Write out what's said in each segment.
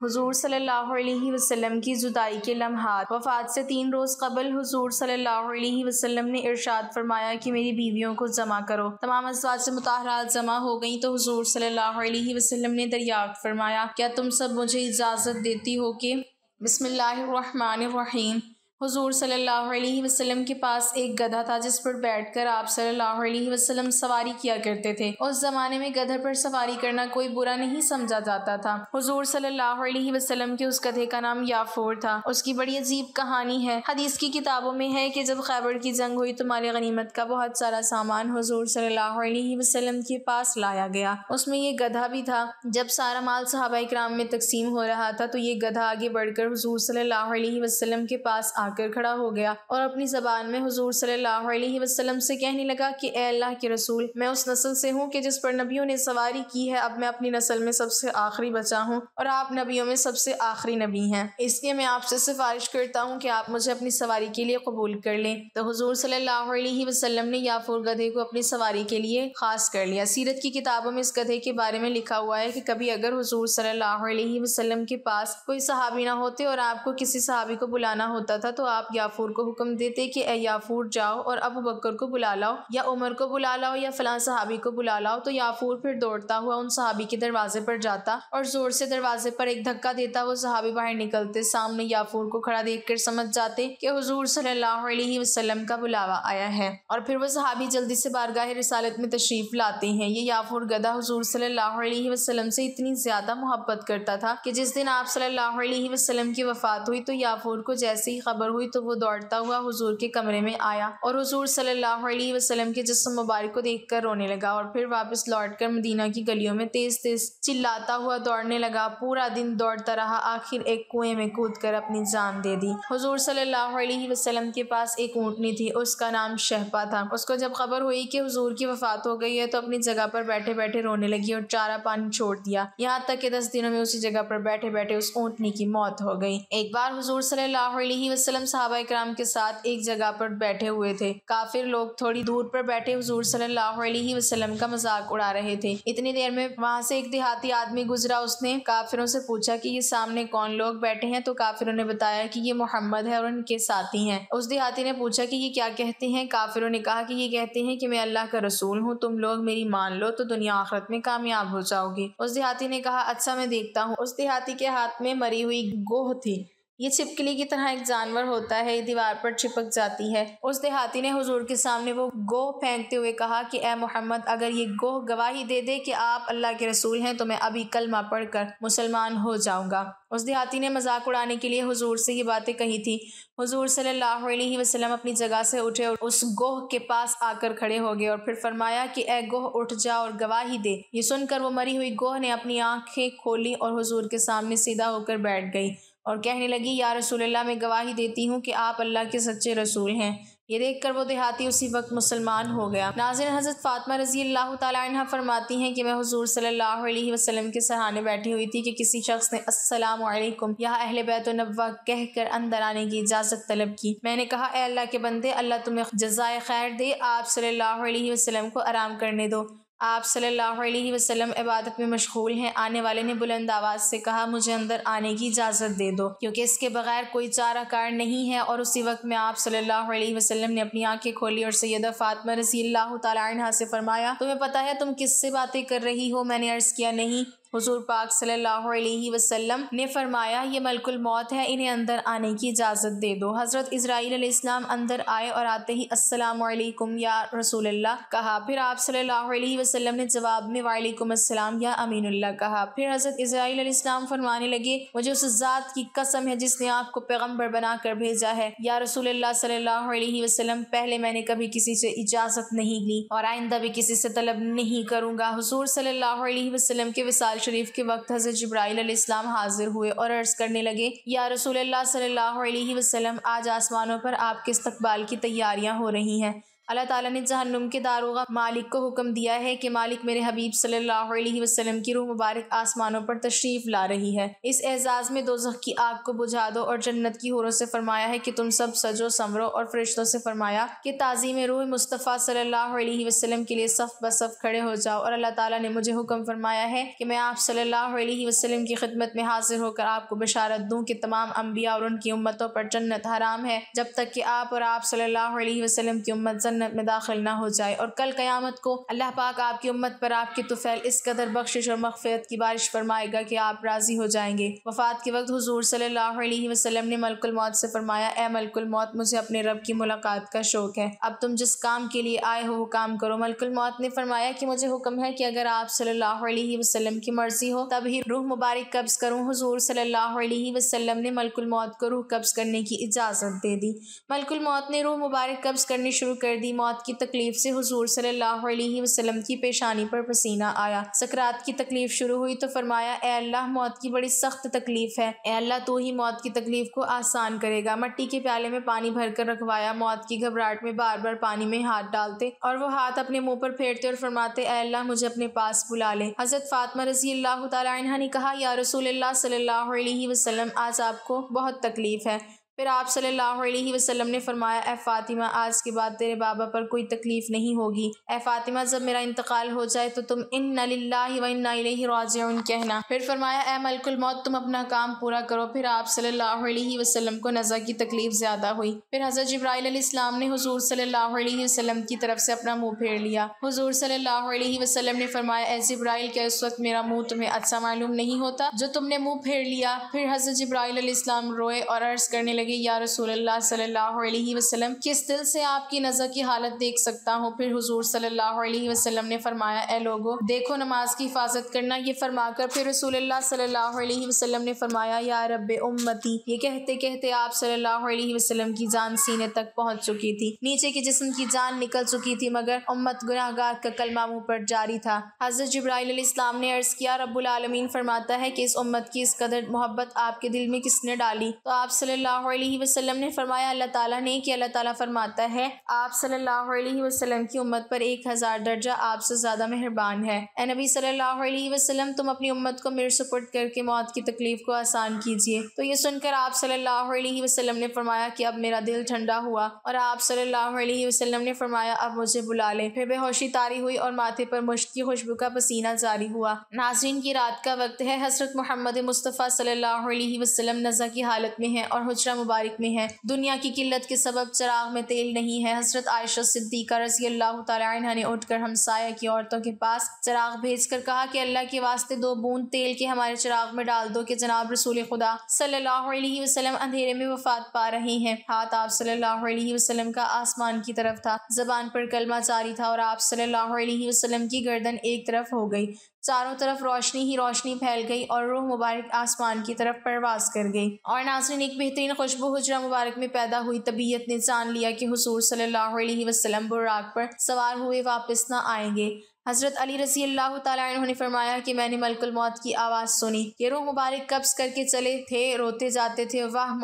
حضور صلی اللہ علیہ وسلم کی جدائی کے لمحات۔ وفات سے 3 روز قبل حضور صلی اللہ علیہ وسلم نے ارشاد فرمایا کہ میری بیویوں کو جمع کرو۔ تمام ازواج مطہرات جمع ہو گئیں تو حضور صلی اللہ علیہ وسلم نے دریافت فرمایا، کیا تم سب مجھے اجازت دیتی ہو کہ بسم اللہ الرحمن الرحیم۔ حضور صلی اللہ علیہ وسلم کے پاس ایک گدھا تھا جس پر بیٹھ کر آپ صلی اللہ علیہ وسلم سواری کیا کرتے تھے۔ اس زمانے میں گدھے پر سواری کرنا کوئی برا نہیں سمجھا جاتا تھا۔ حضور صلی اللہ علیہ وسلم کے اس گدھے کا نام یافور تھا۔ اس کی بڑی عجیب کہانی ہے۔ حدیث کی کتابوں میں ہے کہ جب خیبر کی جنگ ہوئی تو مال غنیمت کا بہت سارا سامان حضور صلی اللہ علیہ وسلم کے پاس لایا گیا۔ اس میں یہ گدھا بھی تھا۔ جب سارا مال صحابہ کرام میں تقسیم ہو رہا تھا تو یہ گدھا آگے بڑھ کر حضور صلی اللہ علیہ وسلم کے پاس آ کر کھڑا ہو گیا اور اپنی زبان میں حضور صلی اللہ علیہ وسلم سے کہنے لگا کہ اے اللہ کے رسول، میں اس نسل سے ہوں کہ جس پر نبیوں نے سواری کی ہے۔ اب میں اپنی نسل میں سب سے آخری بچا ہوں اور آپ نبیوں میں سب سے آخری نبی ہیں، اس لیے میں آپ سے سفارش کرتا ہوں کہ آپ مجھے اپنی سواری کے لیے قبول کر لیں۔ تو حضور صلی اللہ علیہ وسلم نے یافور گدھے کو اپنی سواری کے لیے خاص کر لیا۔ سیرت کی کتابوں میں اس گدھے کے بارے میں لکھا ہوا ہے کہ کبھی اگر حضور صلی اللہ علیہ وسلم کے پاس کوئی صحابی نہ ہوتے اور آپ کو کسی صحابی کو بلانا ہوتا تھا تو آپ یافور کو حکم دیتے کہ اے یافور جاؤ اور ابو بکر کو بلا لاؤ یا عمر کو بلا لاؤ یا فلاں صحابی کو بلا لاؤ۔ تو یافور پھر دوڑتا ہوا ان صحابی کے دروازے پر جاتا اور زور سے دروازے پر ایک دھکا دیتا۔ وہ صحابی باہر نکلتے، سامنے یافور کو کھڑا دیکھ کر سمجھ جاتے کہ حضور صلی اللہ علیہ وسلم کا بلاوا آیا ہے اور پھر وہ صحابی جلدی سے بارگاہ رسالت میں تشریف لاتے ہیں۔ یہ یافور گدھا حضور صلی اللہ علیہ وسلم سے اتنی زیادہ محبت کرتا تھا کہ جس دن آپ صلی اللہ علیہ وسلم کی وفات ہوئی تو یافور کو جیسے ہی خبر ہوئی تو وہ دوڑتا ہوا حضور کے کمرے میں آیا اور حضور صلی اللہ علیہ وسلم کے جسم مبارک کو دیکھ کر رونے لگا اور پھر واپس لوٹ کر مدینہ کی گلیوں میں تیز تیز چلاتا ہوا دوڑنے لگا۔ پورا دن دوڑتا رہا، آخر ایک کنویں میں کود کر اپنی جان دے دی۔ حضور صلی اللہ علیہ وسلم کے پاس ایک اونٹنی تھی، اس کا نام شہپا تھا۔ اس کو جب خبر ہوئی کہ حضور کی وفات ہو گئی ہے تو اپنی جگہ پر بیٹھے بیٹھے رونے لگی اور چارہ پانی چھوڑ دیا، یہاں تک کہ 10 دنوں میں اسی جگہ پر بیٹھے بیٹھے اس اونٹنی کی موت ہو گئی۔ ایک بار حضور صلی اللہ علیہ وسلم صحابہ کرام کے ساتھ ایک جگہ پر بیٹھے ہوئے تھے۔ کافر لوگ تھوڑی دور پر بیٹھے حضور صلی اللہ علیہ وسلم کا مذاق اڑا رہے تھے۔ اتنی دیر میں وہاں سے ایک دیہاتی آدمی گزرا۔ اس نے کافروں سے پوچھا کہ یہ سامنے کون لوگ بیٹھے ہیں؟ تو کافروں نے بتایا کہ یہ محمد ہے اور ان کے ساتھی ہیں۔ اس دیہاتی نے پوچھا کہ یہ کیا کہتے ہیں؟ کافروں نے کہا کہ یہ کہتے ہیں کہ میں اللہ کا رسول ہوں، تم لوگ میری مان لو تو دنیا آخرت میں کامیاب ہو جاؤ گی۔ اس دیہاتی نے کہا اچھا میں دیکھتا ہوں۔ اس دیہاتی کے ہاتھ میں مری ہوئی گوہ تھی۔ یہ چھپکلی کی طرح ایک جانور ہوتا ہے، یہ دیوار پر چپک جاتی ہے۔ اس دیہاتی نے حضور کے سامنے وہ گوہ پھینکتے ہوئے کہا کہ اے محمد، اگر یہ گوہ گواہی دے دے کہ آپ اللہ کے رسول ہیں تو میں ابھی کلمہ پڑھ کر مسلمان ہو جاؤں گا۔ اس دیہاتی نے مذاق اڑانے کے لیے حضور سے یہ باتیں کہی تھی۔ حضور صلی اللہ علیہ وسلم اپنی جگہ سے اٹھے اور اس گوہ کے پاس آ کر کھڑے ہو گئے اور پھر فرمایا کہ اے گوہ اٹھ جا اور گواہی دے۔ یہ سن کر وہ مری ہوئی گوہ نے اپنی آنکھیں کھولی اور حضور کے سامنے سیدھا ہو کر بیٹھ گئی اور کہنے لگی یا رسول اللہ، میں گواہی دیتی ہوں کہ آپ اللہ کے سچے رسول ہیں۔ یہ دیکھ کر وہ دیہاتی اسی وقت مسلمان ہو گیا۔ ناظرین، حضرت فاطمہ رضی اللہ تعالیٰ عنہ فرماتی ہیں کہ میں حضور صلی اللہ علیہ وسلم کے سرانے بیٹھی ہوئی تھی کہ کسی شخص نے السلام علیکم یا اہل بیت و نبوہ کہہ کر اندر آنے کی اجازت طلب کی۔ میں نے کہا اے اللہ کے بندے، اللہ تمہیں جزائے خیر دے، آپ صلی اللہ علیہ وسلم کو آرام کرنے دو۔ آپ صلی اللہ علیہ وسلم عبادت میں مشغول ہیں۔ آنے والے نے بلند آواز سے کہا مجھے اندر آنے کی اجازت دے دو کیونکہ اس کے بغیر کوئی چارہ کار نہیں ہے۔ اور اسی وقت میں آپ صلی اللہ علیہ وسلم نے اپنی آنکھیں کھولی اور سیدہ فاطمہ رضی اللہ تعالیٰ عنہا سے فرمایا تمہیں پتہ ہے تم کس سے باتیں کر رہی ہو؟ میں نے عرض کیا نہیں۔ حضور پاک صلی اللہ علیہ وسلم نے فرمایا یہ ملک الموت ہے، انہیں اندر آنے کی اجازت دے دو۔ حضرت اسرائیل علیہ السلام اندر آئے اور آتے ہی السلام علیکم یا رسول اللہ کہا۔ پھر آپ صلی اللہ علیہ وسلم نے جواب میں وعلیکم السلام یا امین اللہ کہا۔ پھر حضرت اسرائیل علیہ السلام فرمانے لگے مجھے اس ذات کی قسم ہے جس نے آپ کو پیغمبر بنا کر بھیجا ہے یا رسول اللہ صلی اللہ علیہ وسلم، پہلے میں نے کبھی کسی سے اجازت نہیں لی اور آئندہ بھی کسی سے طلب نہیں کروں گا۔ حضور صلی اللہ علیہ وسلم کے وصال شریف کے وقت حضرت جبرائیل علیہ السلام حاضر ہوئے اور عرض کرنے لگے یا رسول اللہ صلی اللہ علیہ وسلم، آج آسمانوں پر آپ کے استقبال کی تیاریاں ہو رہی ہیں۔ اللہ تعالیٰ نے جہنم کے داروغہ مالک کو حکم دیا ہے کہ مالک میرے حبیب صلی اللہ علیہ وسلم کی روح مبارک آسمانوں پر تشریف لا رہی ہے، اس اعزاز میں دوزخ کی آگ کو بجھا دو، اور جنت کی حوروں سے فرمایا ہے کہ تم سب سجو سنورو، اور فرشتوں سے فرمایا کہ تعظیم روح مصطفیٰ صلی اللہ علیہ وسلم کے لیے صف بصف کھڑے ہو جاؤ، اور اللہ تعالیٰ نے مجھے حکم فرمایا ہے کہ میں آپ صلی اللہ علیہ وسلم کی خدمت میں حاضر ہو کر آپ کو بشارت دوں کہ تمام انبیاء اور ان کی امتوں پر جنت حرام ہے جب تک کہ آپ اور آپ صلی اللہ علیہ وسلم کی امت جنت میں داخل نہ ہو جائے، اور کل قیامت کو اللہ پاک آپ کی امت پر آپ کی طفیل اس قدر بخشش اور مغفرت کی بارش فرمائے گا کہ آپ راضی ہو جائیں گے۔ وفات کے وقت حضور صلی اللہ علیہ وسلم نے ملک الموت سے فرمایا، اے ملک الموت، مجھے اپنے رب کی ملاقات کا شوق ہے، اب تم جس کام کے لیے آئے ہو وہ کام کرو۔ ملک الموت نے فرمایا کہ مجھے حکم ہے کہ اگر آپ صلی اللہ علیہ وسلم کی مرضی ہو تب ہی روح مبارک قبض کروں۔ حضور صلی اللہ علیہ وسلم نے ملک الموت کو روح قبض کرنے کی اجازت دے دی۔ ملک الموت نے روح مبارک قبض کرنی شروع کر دی۔ موت کی تکلیف سے حضور صلی اللہ علیہ وسلم کی پیشانی پر پسینہ آیا۔ سکرات کی تکلیف شروع ہوئی تو فرمایا، اے اللہ، موت کی بڑی سخت تکلیف ہے، اے اللہ تو ہی موت کی تکلیف کو آسان کرے گا۔ مٹی کے پیالے میں پانی بھر کر رکھوایا، موت کی گھبراہٹ میں بار بار پانی میں ہاتھ ڈالتے اور وہ ہاتھ اپنے منہ پر پھیرتے اور فرماتے، اے اللہ مجھے اپنے پاس بلا لے۔ حضرت فاطمہ رضی اللہ تعالیٰ عنہا نے کہا، یا رسول اللہ صلی اللہ علیہ وسلم، آج آپ کو بہت تکلیف ہے۔ پھر آپ صلی اللہ علیہ وسلم نے فرمایا، اے فاطمہ، آج کے بعد تیرے بابا پر کوئی تکلیف نہیں ہوگی۔ اے فاطمہ، جب میرا انتقال ہو جائے تو تم انا للہ و انا الیہ راجعون کہنا۔ پھر فرمایا، اے ملک الموت، تم اپنا کام پورا کرو۔ پھر آپ صلی اللہ علیہ وسلم کو نزع کی تکلیف زیادہ ہوئی۔ پھر حضرت جبرائیل علیہ السلام نے حضور صلی اللہ علیہ وسلم کی طرف سے اپنا منہ پھیر لیا۔ حضور صلی اللہ علیہ وسلم نے فرمایا، اے جبرائیل، کیا اس وقت میرا منہ تمہیں اچھا معلوم نہیں ہوتا جو تم نے منہ پھیر لیا؟ پھر حضرت جبرائیل علیہ السلام روئے اور عرض کرنے لگے، یا رسول اللہ صلی اللہ علیہ وسلم، کس دل سے آپ کی نزع کی حالت دیکھ سکتا ہوں؟ پھر حضور صلی اللہ علیہ وسلم نے فرمایا، اے لوگو، دیکھو نماز کی حفاظت کرنا۔ یہ فرما کر پھر رسول اللہ صلی اللہ علیہ وسلم نے فرمایا، یا رب امتی۔ یہ کہتے کہتے آپ صلی اللہ علیہ وسلم کی جان سینے تک پہنچ چکی تھی، نیچے کے جسم کی جان نکل چکی تھی، مگر امت گناہگار کا کلمہ منہ پر جاری تھا۔ حضرت جبرائیل علیہ السلام نے عرض کیا، رب العالمین فرماتا ہے کہ اس امت کی اس قدر محبت آپ کے دل میں کس نے ڈالی؟ تو آپ صلی اللہ علیہ وسلم نے فرمایا، اللہ تعالیٰ نے، کہ اللہ تعالیٰ فرماتا ہے، آپ صلی اللہ علیہ وسلم کی امت پر 1000 درجہ آپ سے زیادہ مہربان ہے۔ اے نبی صلی اللہ علیہ وسلم، تم اپنی امت کو میرے سپرد کر کے موت کی تکلیف کو آسان کیجیے۔ تو یہ سن کر آپ صلی اللہ علیہ وسلم نے فرمایا کہ اب میرا دل ٹھنڈا ہوا، اور آپ صلی اللہ علیہ وسلم نے فرمایا، اب مجھے بلا لے۔ پھر بے ہوشی طاری ہوئی اور ماتھے پر مشک کی خوشبو کا پسینہ جاری ہوا۔ ناظرین، کی رات کا وقت ہے، حضرت محمد مصطفیٰ صلی اللہ علیہ وسلم نزع کی حالت میں ہیں اور حجرہ مبارک میں ہیں۔ دنیا کی قلت کے سبب چراغ میں تیل نہیں ہے۔ حضرت عائشہ صدیقہ رضی اللہ تعالیٰ عنہا نے اٹھ کر ہمسایہ کی عورتوں کے پاس چراغ بھیج کر کہا کہ اللہ کے واسطے 2 بوند تیل کے ہمارے چراغ میں ڈال دو کہ جناب رسول خدا صلی اللہ علیہ وسلم اندھیرے میں وفات پا رہے ہیں۔ ہاتھ آپ صلی اللہ علیہ وسلم کا آسمان کی طرف تھا، زبان پر کلمہ جاری تھا، اور آپ صلی اللہ علیہ وسلم کی گردن ایک طرف ہو گئی، چاروں طرف روشنی ہی روشنی پھیل گئی اور روح مبارک آسمان کی طرف پرواز کر گئی۔ اور ناظرین، ایک بہترین خوشبو حجرہ مبارک میں پیدا ہوئی۔ طبیعت نے جان لیا کہ حضور صلی اللہ علیہ وسلم براق پر سوار ہوئے واپس نہ آئیں گے۔ حضرت علی رضی اللہ تعالیٰ عنہ نے فرمایا کہ میں نے ملک الموت کی آواز سنی، یہ روح مبارک قبض کر کے چلے تھے، روتے جاتے تھے، واہ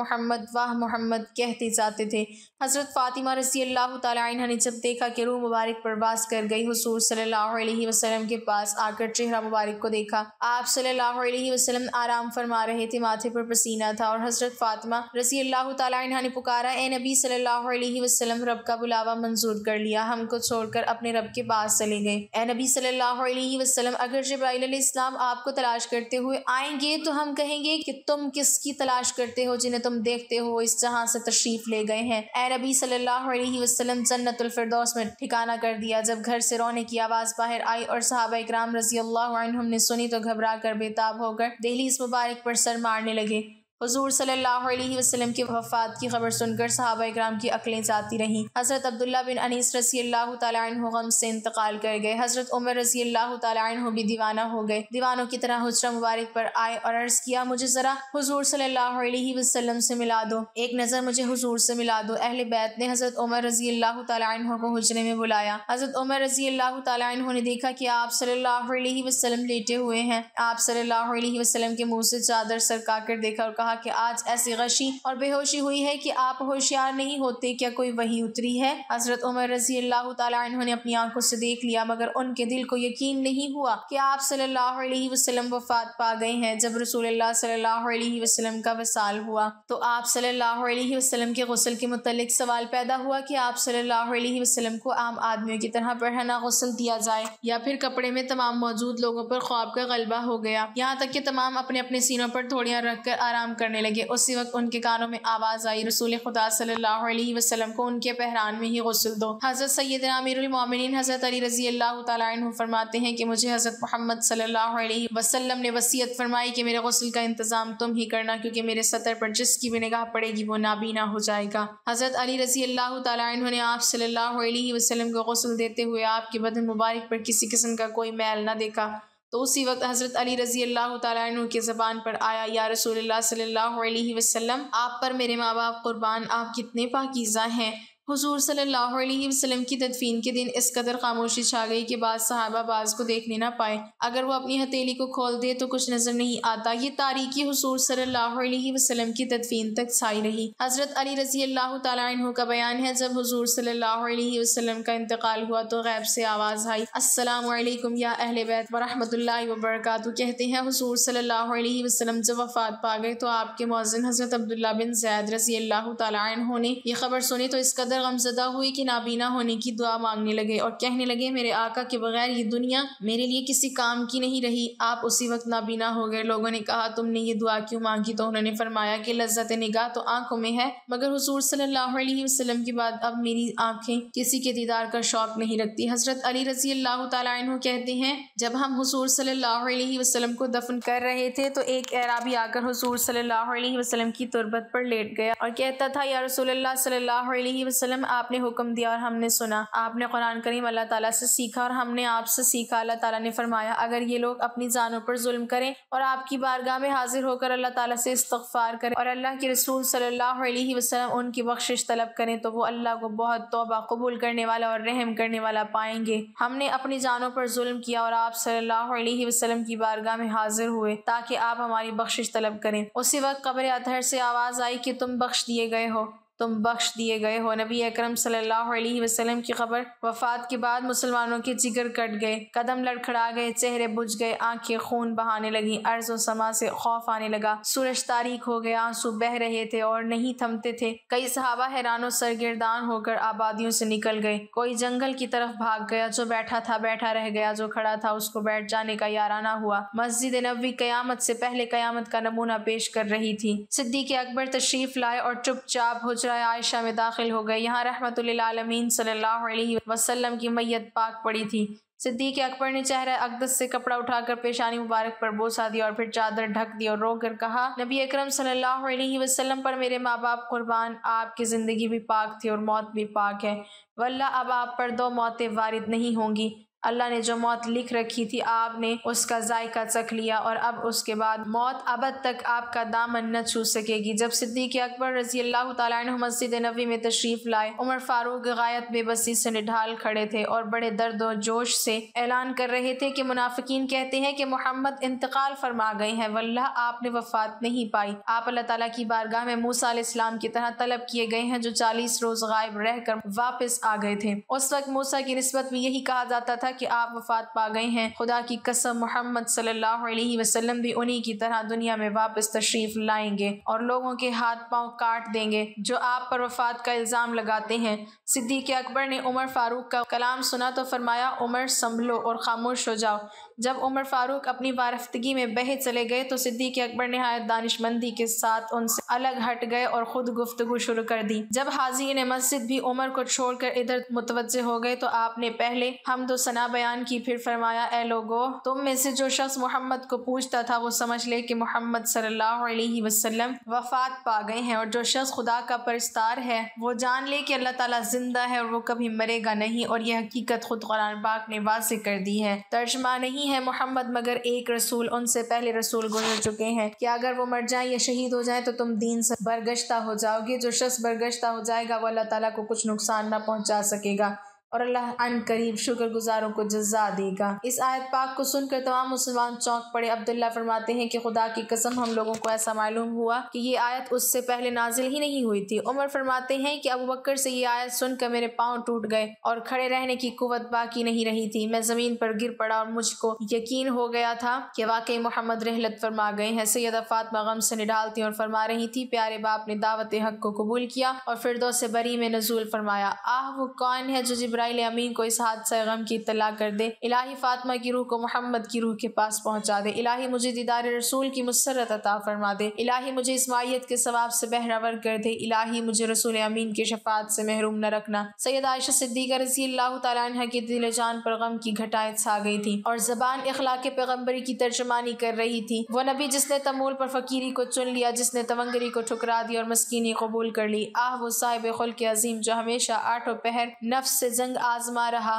محمد کہتے جاتے تھے۔ حضرت فاطمہ رضی اللہ تعالیٰ عنہ نے جب دیکھا کہ روح مبارک پرواز کر گئی، حضور صلی اللہ علیہ وسلم کے پاس آ کر چہرہ مبارک کو دیکھا۔ آپ صلی اللہ علیہ وسلم آرام فرما رہے تھے، ماتھے پر پسینہ تھا، اور حضرت فاطمہ رضی اللہ تعالیٰ عنہ نے پکارا، اے نبی صلی اللہ علیہ وسلم، رب کا بلاوا منظور کر لیا، ہم کو چھوڑ کر اپنے رب کے پاس چلے گئے۔ اے نبی صلی اللہ علیہ وسلم، اگر جبرائیل علیہ السلام آپ کو تلاش کرتے ہوئے آئیں گے تو ہم کہیں گے کہ تم کس کی تلاش کرتے ہو؟ جنہیں تم دیکھتے ہو اس جہاں سے تشریف لے گئے ہیں۔ اے نبی صلی اللہ علیہ وسلم، جنت الفردوس میں ٹھکانہ کر دیا۔ جب گھر سے رونے کی آواز باہر آئی اور صحابہ اکرام رضی اللہ عنہم نے سنی تو گھبرا کر بے تاب ہو کر دہلیز مبارک پر سر مارنے لگے۔ حضور صلی اللہ علیہ وسلم کی وفات کی خبر سن کر صحابہ اکرام کی عقلیں جاتی رہیں۔ حضرت عبداللہ بن انیس رضی اللہ تعالیٰ عنہ غم سے انتقال کر گئے۔ حضرت عمر رضی اللہ تعالیٰ عنہ بھی دیوانہ ہو گئے، دیوانوں کی طرح حجرہ مبارک پر آئے اور عرض کیا، مجھے ذرا حضور صلی اللہ علیہ وسلم سے ملا دو، ایک نظر مجھے حضور سے ملا دو۔ اہل بیت نے حضرت عمر رضی اللہ تعالیٰ عنہ کو حجرے میں بلایا۔ حضرت عمر رضی اللہ تعالیٰ عنہ نے دیکھا کہ آپ صلی اللہ علیہ وسلم لیٹے ہوئے ہیں۔ آپ صلی اللہ علیہ وسلم کے منہ سے چادر سرکا کر دیکھا اور کہا، کہا کہ آج ایسی غشی اور بے ہوشی ہوئی ہے کہ آپ ہوشیار نہیں ہوتے، کیا کوئی وحی اتری ہے؟ حضرت عمر رضی اللہ تعالیٰ عنہ نے اپنی آنکھوں سے دیکھ لیا مگر ان کے دل کو یقین نہیں ہوا کہ آپ صلی اللہ علیہ وسلم وفات پا گئے ہیں۔ جب رسول اللہ صلی اللہ علیہ وسلم کا وصال ہوا تو آپ صلی اللہ علیہ وسلم کے غسل کے متعلق سوال پیدا ہوا کہ آپ صلی اللہ علیہ وسلم کو عام آدمیوں کی طرح برہنہ غسل دیا جائے یا پھر کپڑے میں؟ تمام موجود لوگوں پر خواب کا غلبہ ہو گیا، یہاں تک کہ تمام اپنے اپنے سینوں پر تھوڑیاں رکھ کر آرام کرنے لگے۔ اسی وقت ان کے کانوں میں آواز آئی، رسول خدا صلی اللہ علیہ وسلم کو ان کے بحران میں ہی غسل دو۔ حضرت سیدنا امیر المومنین حضرت علی رضی اللہ تعالیٰ عنہ فرماتے ہیں کہ مجھے حضرت محمد صلی اللہ علیہ وسلم نے وصیت فرمائی کہ میرے غسل کا انتظام تم ہی کرنا، کیونکہ میرے سطر پر جس کی بھی نگاہ پڑے گی وہ نابینا ہو جائے گا۔ حضرت علی رضی اللہ تعالیٰ عنہ نے آپ صلی اللہ علیہ وسلم کو غسل دیتے ہوئے آپ کے بدن مبارک پر کسی قسم کا کوئی میل نہ دیکھا، تو اسی وقت حضرت علی رضی اللہ تعالیٰ عنہ کی زبان پر آیا، یا رسول اللہ صلی اللہ علیہ وسلم، آپ پر میرے ماں باپ قربان، آپ کتنے پاکیزہ ہیں۔ حضور صلی اللہ علیہ وسلم کی تدفین کے دن اس قدر خاموشی چھا گئی کہ بعض صحابہ باز کو دیکھنے نہ پائے، اگر وہ اپنی ہتھیلی کو کھول دے تو کچھ نظر نہیں آتا۔ یہ تاریکی حضور صلی اللہ علیہ وسلم کی تدفین تک چھائی رہی۔ حضرت علی رضی اللہ تعالیٰ عنہ کا بیان ہے، جب حضور صلی اللہ علیہ وسلم کا انتقال ہوا تو غیب سے آواز آئی، السلام علیکم یا اہل بیت ورحمۃ اللہ وبرکاتہ۔ کہتے ہیں حضور صلی اللہ علیہ وسلم جب وفات پا گئے تو آپ کے مؤذن حضرت عبداللہ بن زید رضی اللہ تعالیٰ عنہ نے یہ خبر سنی تو اس قدر غمزدہ ہوئی کہ نابینا ہونے کی دعا مانگنے لگے اور کہنے لگے، میرے آقا کے بغیر یہ دنیا میرے لیے کسی کام کی نہیں رہی۔ آپ اسی وقت نابینا ہو گئے۔ لوگوں نے کہا، تم نے یہ دعا کیوں مانگی؟ تو انہوں نے فرمایا کہ لذت نگاہ تو آنکھوں میں ہے، مگر حضور صلی اللہ علیہ وسلم کے بعد اب میری آنکھیں کسی کے دیدار کا شوق نہیں رکھتی۔ حضرت علی رضی اللہ تعالیٰ عنہ کہتے ہیں، جب ہم حضور صلی اللہ علیہ وسلم کو دفن کر رہے تھے تو ایک اعرابی آ کر حضور صلی اللہ علیہ وسلم کی تربت پر لیٹ گیا اور کہتا تھا، یا رسول اللہ صلی اللہ علیہ وسلم، آپ نے حکم دیا اور ہم نے سنا، آپ نے قرآن کریم اللہ تعالیٰ سے سیکھا اور ہم نے آپ سے سیکھا۔ اللہ تعالیٰ نے فرمایا، اگر یہ لوگ اپنی جانوں پر ظلم کریں اور آپ کی بارگاہ میں حاضر ہو کر اللہ تعالیٰ سے استغفار کریں اور اللہ کے رسول صلی اللہ علیہ وسلم ان کی بخشش طلب کریں تو وہ اللہ کو بہت توبہ قبول کرنے والا اور رحم کرنے والا پائیں گے۔ ہم نے اپنی جانوں پر ظلم کیا اور آپ صلی اللہ علیہ وسلم کی بارگاہ میں حاضر ہوئے تاکہ آپ ہماری بخشش طلب کریں۔ اسی وقت قبر اطہر سے آواز آئی کہ تم بخش دیے گئے ہو، تم بخش دیے گئے ہو۔ نبی اکرم صلی اللہ علیہ وسلم کی خبر وفات کے بعد مسلمانوں کے جگر کٹ گئے، قدم لڑکھڑا گئے، چہرے بجھ گئے، آنکھیں خون بہانے لگیں، ارض و سما سے خوف آنے لگا، سورج تاریک ہو گیا، آنسو بہہ رہے تھے اور نہیں تھمتے تھے۔ کئی صحابہ حیران و سرگردان ہو کر آبادیوں سے نکل گئے، کوئی جنگل کی طرف بھاگ گیا، جو بیٹھا تھا بیٹھا رہ گیا، جو کھڑا تھا اس کو بیٹھ جانے کا یارانہ ہوا۔ مسجد نبوی قیامت سے پہلے قیامت کا نمونہ پیش کر رہی تھی۔ صدیق اکبر تشریف لائے اور چپ چاپ عائشہ میں داخل ہو گئے۔ یہاں رحمت للعالمین صلی اللہ علیہ وسلم کی میت پاک پڑی تھی۔ صدیق اکبر نے چہرہ اقدس سے کپڑا اٹھا کر پیشانی مبارک پر بوسہ دیا اور پھر چادر ڈھک دی اور رو کر کہا، نبی اکرم صلی اللہ علیہ وسلم پر میرے ماں باپ قربان، آپ کی زندگی بھی پاک تھی اور موت بھی پاک ہے، واللہ اب آپ پر دو موتیں وارد نہیں ہوں گی۔ اللہ نے جو موت لکھ رکھی تھی آپ نے اس کا ذائقہ چکھ لیا اور اب اس کے بعد موت ابد تک آپ کا دامن نہ چھو سکے گی۔ جب صدیق اکبر رضی اللہ تعالیٰ عنہ مسجد نبوی میں تشریف لائے، عمر فاروق غایت بے بسی سے نڈھال کھڑے تھے اور بڑے درد و جوش سے اعلان کر رہے تھے کہ منافقین کہتے ہیں کہ محمد انتقال فرما گئے ہیں، واللہ آپ نے وفات نہیں پائی۔ آپ اللہ تعالیٰ کی بارگاہ میں موسیٰ علیہ السلام کی طرح طلب کیے گئے ہیں جو 40 روز غائب رہ کر واپس آ گئے تھے۔ اس وقت موسیٰ کی نسبت میں یہی کہا جاتا تھا کہ آپ وفات پا گئے ہیں۔ خدا کی قسم محمد صلی اللہ علیہ وسلم بھی انہی کی طرح دنیا میں واپس تشریف لائیں گے اور لوگوں کے ہاتھ پاؤں کاٹ دیں گے جو آپ پر وفات کا الزام لگاتے ہیں۔ صدیق اکبر نے عمر فاروق کا کلام سنا تو فرمایا، عمر سنبھلو اور خاموش ہو جاؤ۔ جب عمر فاروق اپنی وارفتگی میں بہے چلے گئے تو صدیق اکبر نہایت دانش مندی کے ساتھ ان سے الگ ہٹ گئے اور خود گفتگو شروع کر دی۔ جب حاضرین مسجد بھی عمر کو چھوڑ کر ادھر متوجہ ہو گئے تو آپ نے پہلے حمد و ثنا بیان کی، پھر فرمایا، اے لوگو، تم میں سے جو شخص محمد کو پوچھتا تھا وہ سمجھ لے کہ محمد صلی اللہ علیہ وسلم وفات پا گئے ہیں، اور جو شخص خدا کا پرستار ہے وہ جان لے کہ اللہ تعالیٰ زندہ ہے اور وہ کبھی مرے گا نہیں، اور یہ حقیقت خود قرآن پاک نے واضح کر دی ہے۔ ترجمہ، نہیں ہے محمد مگر ایک رسول، ان سے پہلے رسول گزر چکے ہیں کہ اگر وہ مر جائیں یا شہید ہو جائیں تو تم دین سے برگشتہ ہو جاؤ گے۔ جو شخص برگشتہ ہو جائے گا وہ اللہ تعالیٰ کو کچھ نقصان نہ پہنچا سکے گا۔ اور اللہ ان قریب شکر گزاروں کو جزا دے گا۔ اس آیت پاک کو سن کر تمام مسلمان چونک پڑے۔ عبداللہ فرماتے ہیں کہ خدا کی قسم ہم لوگوں کو ایسا معلوم ہوا کہ یہ آیت اس سے پہلے نازل ہی نہیں ہوئی تھی۔ عمر فرماتے ہیں کہ ابوبکر سے یہ آیت سن کر میرے پاؤں ٹوٹ گئے اور کھڑے رہنے کی قوت باقی نہیں رہی تھی۔ میں زمین پر گر پڑا اور مجھ کو یقین ہو گیا تھا کہ واقعی محمد رحلت فرما گئے ہیں۔ سیدہ فاطمہ غم سے نڈال تھی اور فرما رہی تھی پیارے باپ نے دعوت حق کو قبول کیا اور فردوس بری میں نزول فرمایا۔ وہ کون ہے جو جبرائیل امین کو اس حادثہ غم کی اطلاع کر دے؟ الہی فاطمہ کی روح کو محمد کی روح کے پاس پہنچا دے۔ الہی مجھے دیدار رسول کی مسرت عطا فرما دے۔ الہی مجھے اس مائیت کے ثواب سے بہرہ ور کر دے۔ الہی مجھے رسول امین کی شفاعت سے محروم نہ رکھنا۔ سیدہ عائشہ صدیقہ رضی اللہ تعالیٰ عنہ کی دل جان پر غم کی گھٹائیں چھا گئی تھی اور زبان اخلاق پیغمبری کی ترجمانی کر رہی تھی۔ وہ نبی جس نے تمول پر فقیری کو چن لیا، جس نے تونگری کو ٹھکرا دی اور مسکینی قبول کر لی۔ وہ صاحب خلق عظیم جو ہمیشہ آٹھوں پہر نفس سے جنگ آزما رہا۔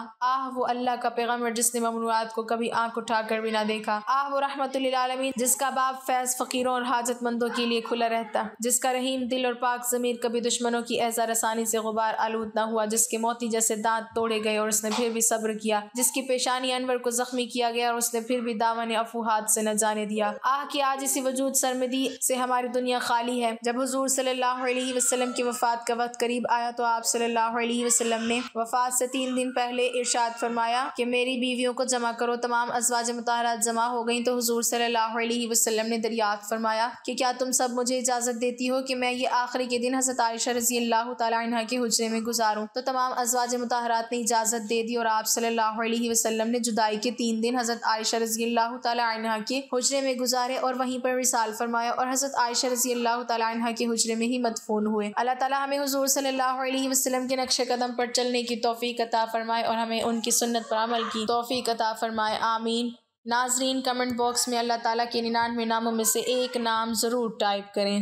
وہ اللہ کا پیغمبر جس نے ممنوعات کو کبھی آنکھ اٹھا کر بھی نہ دیکھا۔ وہ رحمت للعالمین جس کا باب فیض فقیروں اور حاجت مندوں کے لیے کھلا رہتا، جس کا رحیم دل اور پاک ضمیر کبھی دشمنوں کی ایذا رسانی سے غبار آلود نہ ہوا، جس کے موتی جیسے دانت توڑے گئے اور اس نے پھر بھی صبر کیا، جس کی پیشانی انور کو زخمی کیا گیا اور اس نے پھر بھی دامن عفو ہاتھ سے نہ جانے دیا۔ کہ آج اسی وجود سرمدی سے ہماری دنیا خالی ہے۔ جب حضور صلی اللہ علیہ وسلم کی وفات کا وقت قریب آیا تو آپ صلی اللہ علیہ وسلم نے وفات سے 3 دن پہلے ارشاد فرمایا کہ میری بیویوں کو جمع کرو۔ تمام ازواج مطہرات جمع ہو گئیں تو حضور صلی اللہ علیہ وسلم نے دریافت فرمایا کہ کیا تم سب مجھے اجازت دیتی ہو کہ میں یہ آخری کے دن حضرت عائشہ رضی اللہ تعالیٰ عنہ کے حجرے میں گزاروں؟ تو تمام ازواج مطہرات نے اجازت دے دی اور آپ صلی اللہ علیہ وسلم نے جدائی کے 3 دن حضرت عائشہ رضی اللہ تعالیٰ عنہ کے حجرے میں گزارے اور وہیں پر وصال فرمایا اور حضرت عائشہ رضی اللہ تعالیٰ عنہ کے حجرے میں ہی مدفون ہوئے۔ اللہ تعالیٰ ہمیں حضور صلی اللہ علیہ وسلم کے نقش قدم پر چلنے کی توفیق عطا فرمائے اور ہمیں ان کی سنت پر عمل کی توفیق عطا فرمائے، آمین۔ ناظرین، کمنٹ باکس میں اللہ تعالیٰ کے 99 ناموں میں سے ایک نام ضرور ٹائپ کریں۔